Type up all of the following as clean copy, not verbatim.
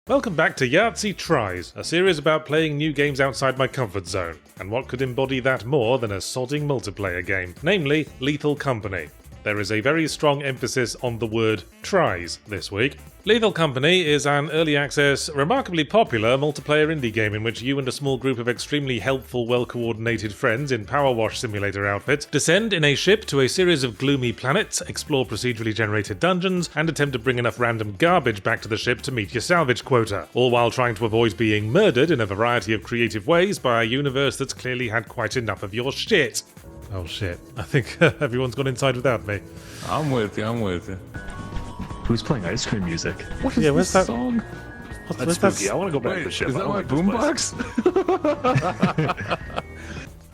Welcome back to Yahtzee Tries, a series about playing new games outside my comfort zone. And what could embody that more than a sodding multiplayer game, namely Lethal Company. There is a very strong emphasis on the word tries this week. Lethal Company is an early access, remarkably popular multiplayer indie game in which you and a small group of extremely helpful, well-coordinated friends in Power Wash Simulator outfits descend in a ship to a series of gloomy planets, explore procedurally generated dungeons, and attempt to bring enough random garbage back to the ship to meet your salvage quota, all while trying to avoid being murdered in a variety of creative ways by a universe that's clearly had quite enough of your shit. Oh shit, I think everyone's gone inside without me. I'm with you. Who's playing ice cream music? What is where's this that song? That's spooky. I want to go back Wait, to the ship. is that I don't my like this boombox?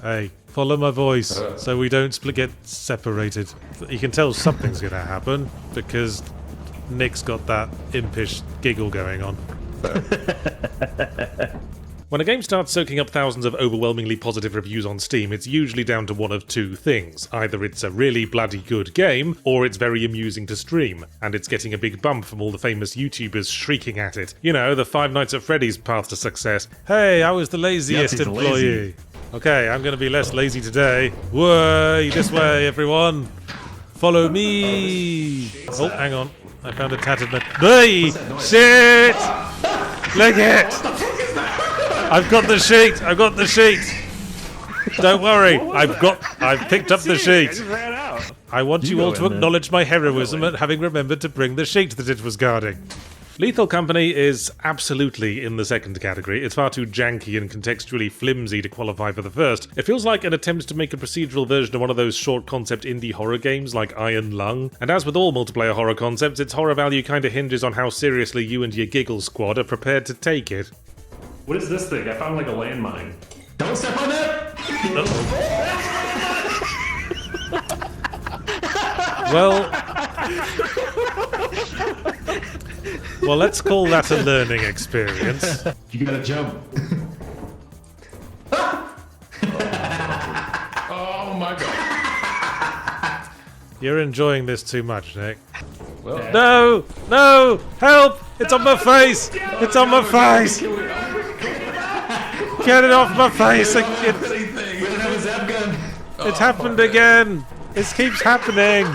Hey, follow my voice so we don't get separated. You can tell something's gonna happen because Nick's got that impish giggle going on. When a game starts soaking up thousands of overwhelmingly positive reviews on Steam, it's usually down to one of two things. Either it's a really bloody good game, or it's very amusing to stream, and it's getting a big bump from all the famous YouTubers shrieking at it. You know, the Five Nights at Freddy's path to success. Hey, I was the laziest Yahtzee's employee. lazy. Okay, I'm gonna be less lazy today. Way, this way, everyone. Follow me. Oh, hang on. I found a tattered man. Hey! Shit! Leg it! I've got the sheet! I've got the sheet! Don't worry, I've picked up the I sheet. just ran out. I want you all go to in then. acknowledge my heroism at having remembered to bring the sheet that it was guarding. Lethal Company is absolutely in the second category. It's far too janky and contextually flimsy to qualify for the first. It feels like an attempt to make a procedural version of one of those short concept indie horror games like Iron Lung. And as with all multiplayer horror concepts, its horror value kinda hinges on how seriously you and your giggle squad are prepared to take it. What is this thing? I found like a landmine. Don't step on that! Well, let's call that a learning experience. You gotta jump. Oh my god. You're enjoying this too much, Nick. Well, No! No! Help! It's on my face! It's on my face! Get it off my face! We don't have a zap gun. It's happened again! This keeps happening!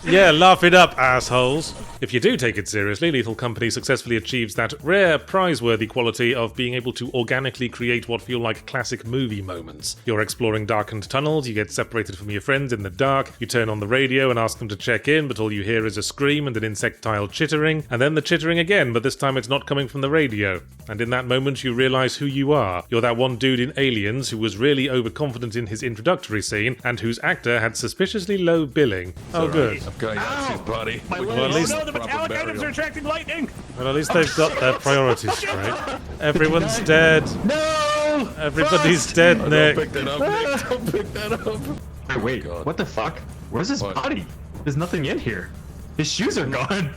Yeah, laugh it up, assholes. If you do take it seriously, Lethal Company successfully achieves that rare, prize-worthy quality of being able to organically create what feel like classic movie moments. You're exploring darkened tunnels, you get separated from your friends in the dark, you turn on the radio and ask them to check in, but all you hear is a scream and an insectile chittering, and then the chittering again, but this time it's not coming from the radio. And in that moment you realise who you are. You're that one dude in Aliens who was really overconfident in his introductory scene, and whose actor had suspiciously low billing. Oh good. I've got Yahtzee's body. Well, at least, The metallic items are attracting lightning. well, at least they've got their priorities straight. Everyone's dead. No! Everybody's dead, Don't Nick. pick that up, Nick. Don't pick that up. Wait, God. what the fuck? Where's his What? body? There's nothing in here. His shoes are gone.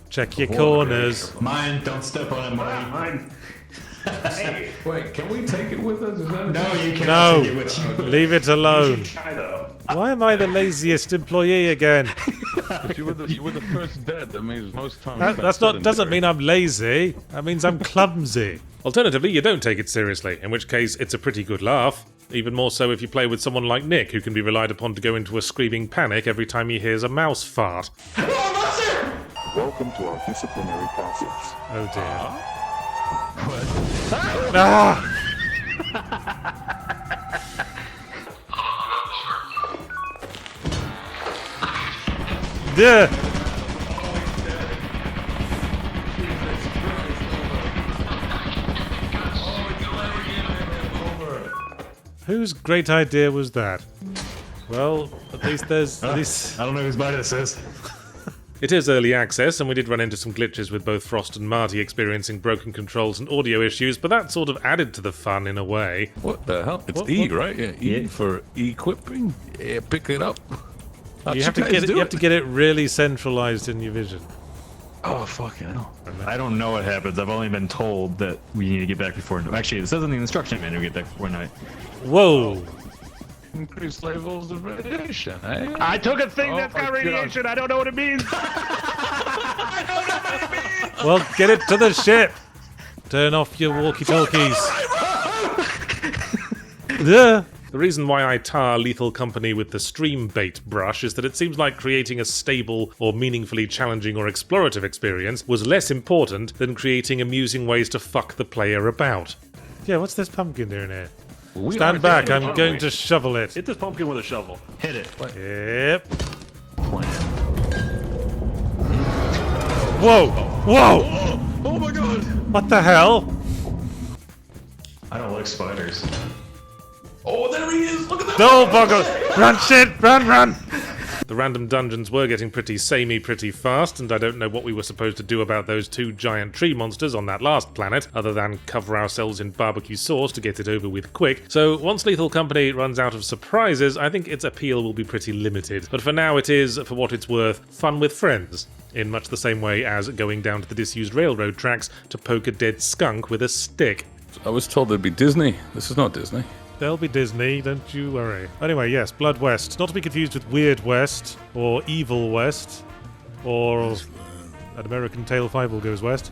Check your corners. Mine, don't step on it, Marty. Mine. Wait, can we take it with us? Is that No, you cannot No. take it with you. Leave it alone. Try though. Why am I the laziest employee again? But you were the first dead. That means most times. That's not doesn't mean I'm lazy. That means I'm clumsy. Alternatively, you don't take it seriously, in which case it's a pretty good laugh. Even more so if you play with someone like Nick, who can be relied upon to go into a screaming panic every time he hears a mouse fart. Welcome to our disciplinary process. Oh dear. Ah! Duh. Whose great idea was that? Well, at least there's at least I don't know whose body this is. it is early access, and we did run into some glitches with both Frost and Marty experiencing broken controls and audio issues, but that sort of added to the fun in a way. What the hell? It's What- E, what? right? Yeah, E Yeah. for equipping. Yeah, pick it up. How'd You have to guys get it. do You have to get it really centralized in your vision. Oh fucking hell! I don't know what happens. I've only been told that we need to get back before. Actually, it says in the instruction manual we get back before night. Whoa! Increased levels of radiation, eh? I took a thing Oh that's my got God. radiation. I don't know what it means. Well, get it to the ship. Turn off your walkie-talkies. Yeah. The reason why I tar Lethal Company with the stream bait brush is that it seems like creating a stable or meaningfully challenging or explorative experience was less important than creating amusing ways to fuck the player about. Yeah, what's this pumpkin doing here? Stand back, I'm going to shovel it. Hit this pumpkin with a shovel. Hit it. Yep. Plan. Whoa! Whoa! Oh my god! What the hell? I don't like spiders. Oh, there he is! Look at that! No, buggers! Run, shit! Run, run! The random dungeons were getting pretty samey pretty fast, and I don't know what we were supposed to do about those 2 giant tree monsters on that last planet, other than cover ourselves in barbecue sauce to get it over with quick. So once Lethal Company runs out of surprises, I think its appeal will be pretty limited. But for now it is, for what it's worth, fun with friends. In much the same way as going down to the disused railroad tracks to poke a dead skunk with a stick. I was told there'd be Disney. This is not Disney. There'll be Disney, don't you worry. Anyway, yes, Blood West. Not to be confused with Weird West, or Evil West, or An American Tale 5 Will Goes West.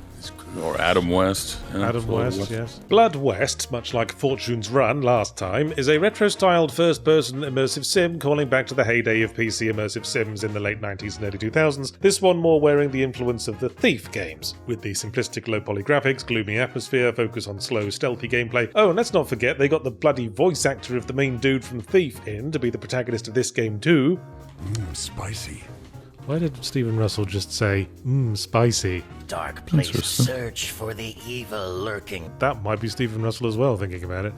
Or Adam West. Yeah, Adam Floyd West, yes. Blood West, much like Fortune's Run last time, is a retro-styled first-person immersive sim calling back to the heyday of PC immersive sims in the late 90s and early 2000s, this one more wearing the influence of the Thief games, with the simplistic low-poly graphics, gloomy atmosphere, focus on slow, stealthy gameplay. Oh, and let's not forget they got the bloody voice actor of the main dude from Thief in to be the protagonist of this game too. Spicy. Why did Stephen Russell just say, spicy? Dark place search for the evil lurking. That might be Stephen Russell as well, thinking about it.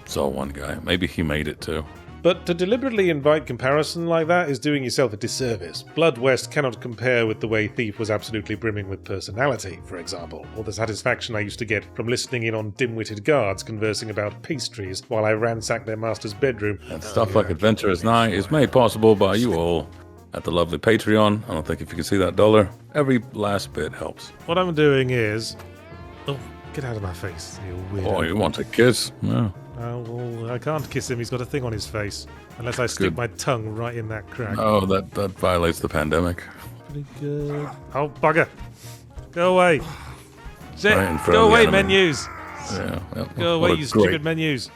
It's all one guy. Maybe he made it too. But to deliberately invite comparison like that is doing yourself a disservice. Blood West cannot compare with the way Thief was absolutely brimming with personality, for example, or the satisfaction I used to get from listening in on dim-witted guards conversing about pastries while I ransacked their master's bedroom. And stuff like Adventurers Night is made possible by you all at the lovely Patreon. I don't think if you can see that dollar, every last bit helps. What I'm doing is... Oh, get out of my face, you weirdo. Oh, you want a kiss? Yeah. Well, I can't kiss him, he's got a thing on his face. Unless I stick my tongue right in that crack. Oh, that violates the pandemic. Pretty good. Oh, bugger. Go away. Shit. Right in front Go of the away, enemy. menus. Yeah. Well, Go what away, a you great- stupid menus.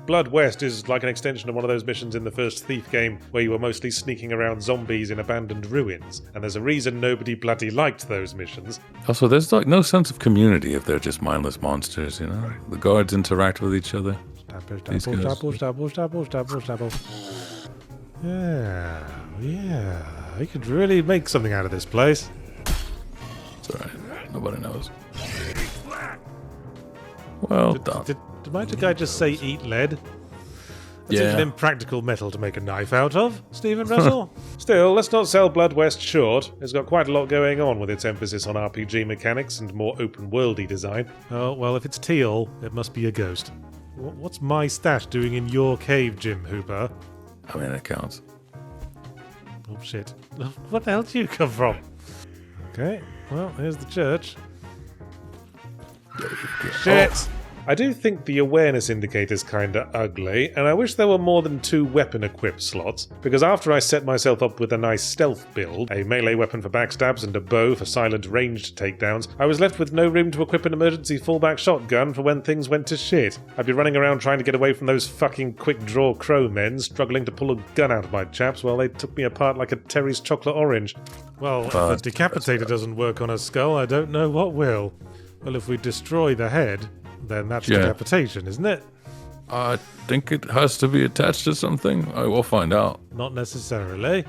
Blood West is like an extension of one of those missions in the first Thief game where you were mostly sneaking around zombies in abandoned ruins. And there's a reason nobody bloody liked those missions. Also, there's like no sense of community if they're just mindless monsters, you know? The guards interact with each other. These guys- Yeah. You could really make something out of this place. It's alright. Nobody knows. Well done. Did my guy just say eat lead? That's an impractical metal to make a knife out of, Stephen Russell. Still, let's not sell Blood West short. It's got quite a lot going on with its emphasis on RPG mechanics and more open-worldy design. Oh, well, if it's teal, it must be a ghost. What's my stash doing in your cave, Jim Hooper? I mean, it counts. Oh, shit. What the hell did you come from? Okay, well, here's the church. Shit! I do think the awareness indicator's kinda ugly, and I wish there were more than 2 weapon equip slots, because after I set myself up with a nice stealth build, a melee weapon for backstabs and a bow for silent ranged takedowns, I was left with no room to equip an emergency fallback shotgun for when things went to shit. I'd be running around trying to get away from those fucking quick draw crow men, struggling to pull a gun out of my chaps while they took me apart like a Terry's chocolate orange. Well, if a decapitator doesn't work on a skull, I don't know what will. Well, if we destroy the head, then that's decapitation, isn't it? I think it has to be attached to something. I will find out. Not necessarily.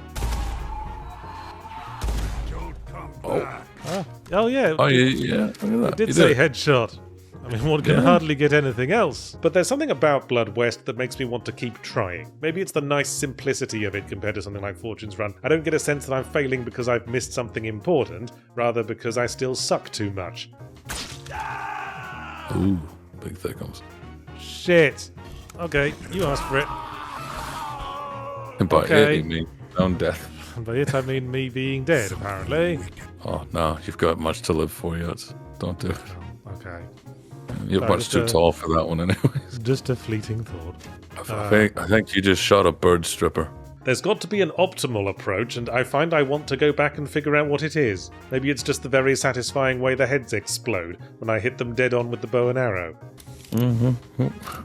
Oh yeah. Oh, yeah. Look at that. It did You say did. headshot. I mean, one can hardly get anything else. But there's something about Blood West that makes me want to keep trying. Maybe it's the nice simplicity of it compared to something like Fortune's Run. I don't get a sense that I'm failing because I've missed something important, rather because I still suck too much. Ooh, big thickums. Shit. Okay, you asked for it. And by Okay. it, you mean own death. And by it, I mean me being dead, apparently. Oh, no, you've got much to live for yet. Don't do it. Okay. You're No, much just, too tall for that one, anyways. Just a fleeting thought. I think you just shot a bird stripper. There's got to be an optimal approach, and I find I want to go back and figure out what it is. Maybe it's just the very satisfying way the heads explode when I hit them dead on with the bow and arrow.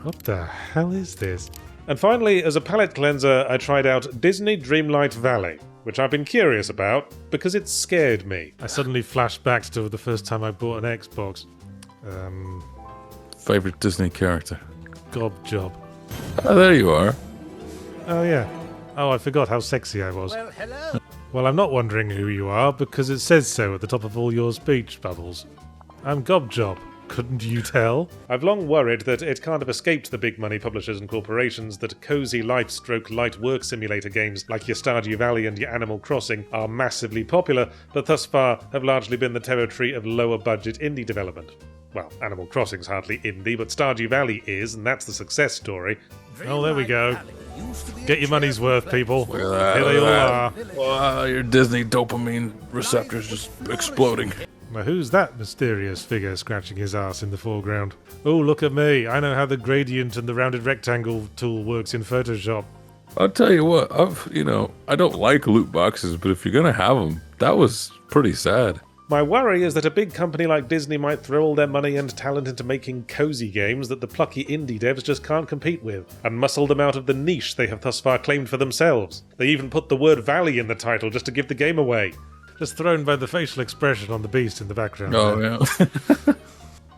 What the hell is this? And finally, as a palate cleanser, I tried out Disney Dreamlight Valley, which I've been curious about because it scared me. I suddenly flashed back to the first time I bought an Xbox. Favorite Disney character? Gob Job. Oh, there you are. Oh, yeah. Oh, I forgot how sexy I was. Well, hello. Well, I'm not wondering who you are because it says so at the top of all your speech bubbles. I'm Gob Job. Couldn't you tell? I've long worried that it can't have escaped the big money publishers and corporations that cozy light work simulator games like your Stardew Valley and your Animal Crossing are massively popular, but thus far have largely been the territory of lower budget indie development. Well, Animal Crossing's hardly indie, but Stardew Valley is, and that's the success story. Oh, there we go. Get your money's worth, people. Look at that, Here they look all at are. that. Wow, your Disney dopamine receptors just exploding. Now, who's that mysterious figure scratching his ass in the foreground? Oh, look at me. I know how the gradient and the rounded rectangle tool works in Photoshop. I'll tell you what, I don't like loot boxes, but if you're gonna have them, that was pretty sad. My worry is that a big company like Disney might throw all their money and talent into making cozy games that the plucky indie devs just can't compete with, and muscle them out of the niche they have thus far claimed for themselves. They even put the word Valley in the title just to give the game away. Just thrown by the facial expression on the beast in the background. Oh, yeah.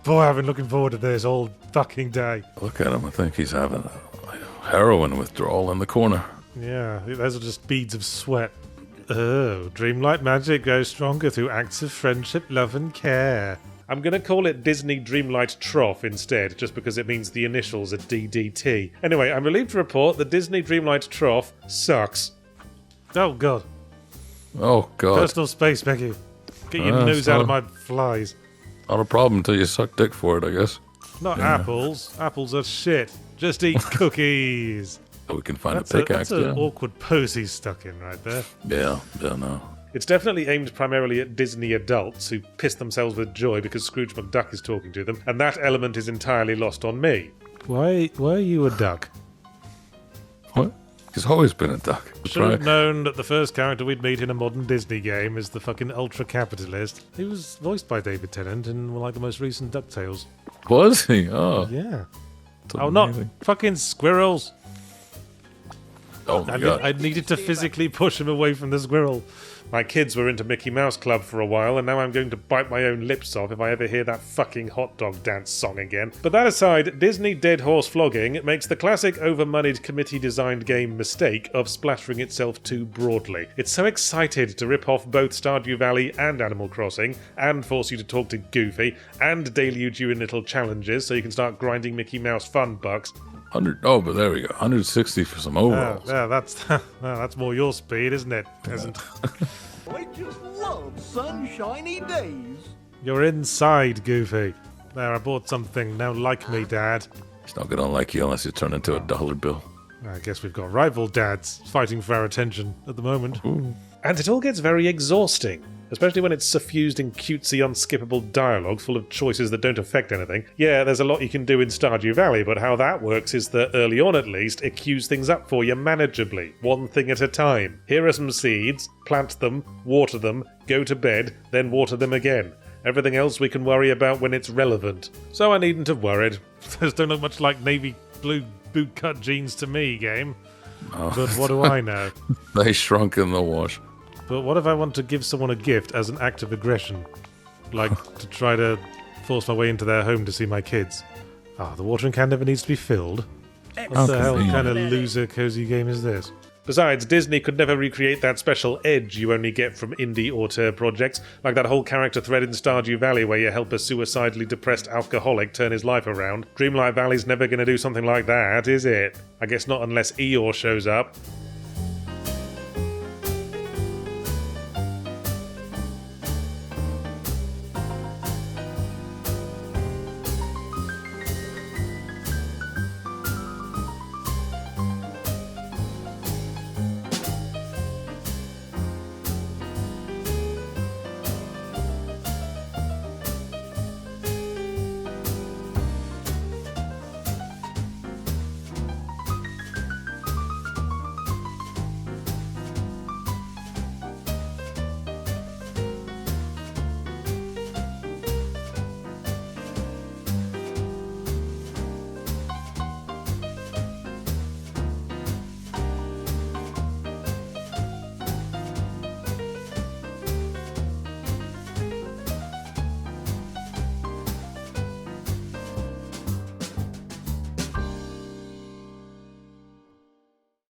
Boy, I've been looking forward to this all fucking day. Look at him, I think he's having a heroin withdrawal in the corner. Yeah, those are just beads of sweat. Oh, dreamlight magic goes stronger through acts of friendship, love, and care. I'm going to call it Disney Dreamlight Trough instead, just because it means the initials are DDT. Anyway, I'm relieved to report that Disney Dreamlight Trough sucks. Oh, God. Oh, God. Personal space, Becky. Get your nose out of my flies. Not a problem until you suck dick for it, I guess. Not apples. Apples are shit. Just eat cookies. So we can find That's a pickaxe. an awkward pose he's stuck in right there. Yeah, no. It's definitely aimed primarily at Disney adults who piss themselves with joy because Scrooge McDuck is talking to them, and that element is entirely lost on me. Why are you a duck? What? He's always been a duck. Should have known that the first character we'd meet in a modern Disney game is the fucking ultra-capitalist. He was voiced by David Tennant in like the most recent DuckTales. Was he? Oh. Yeah. That's Oh, not amazing. fucking squirrels. Oh, my God. I needed to physically push him away from the squirrel. My kids were into Mickey Mouse Club for a while, and now I'm going to bite my own lips off if I ever hear that fucking hot dog dance song again. But that aside, Disney Dead Horse Flogging makes the classic over-moneyed committee-designed game mistake of splattering itself too broadly. It's so excited to rip off both Stardew Valley and Animal Crossing, and force you to talk to Goofy, and deluge you in little challenges so you can start grinding Mickey Mouse fun bucks. 100. Oh, but there we go. 160 for some overalls. Yeah, that's more your speed, isn't it, peasant? I just love sunshiny days. You're inside, Goofy. There, I bought something. Now like me, Dad. He's not gonna like you unless you turn into a dollar bill. I guess we've got rival dads fighting for our attention at the moment. And it all gets very exhausting, especially when it's suffused in cutesy, unskippable dialogue full of choices that don't affect anything. Yeah, there's a lot you can do in Stardew Valley, but how that works is that early on at least, it queues things up for you manageably, one thing at a time. Here are some seeds, plant them, water them, go to bed, then water them again. Everything else we can worry about when it's relevant. So I needn't have worried. Those don't look much like navy blue bootcut jeans to me, game. But what do I know? They shrunk in the wash. But what if I want to give someone a gift as an act of aggression? Like to try to force my way into their home to see my kids? The watering can never needs to be filled. What the hell kind of loser cozy game is this? Besides, Disney could never recreate that special edge you only get from indie auteur projects, like that whole character thread in Stardew Valley where you help a suicidally depressed alcoholic turn his life around. Dreamlight Valley's never going to do something like that, is it? I guess not unless Eeyore shows up.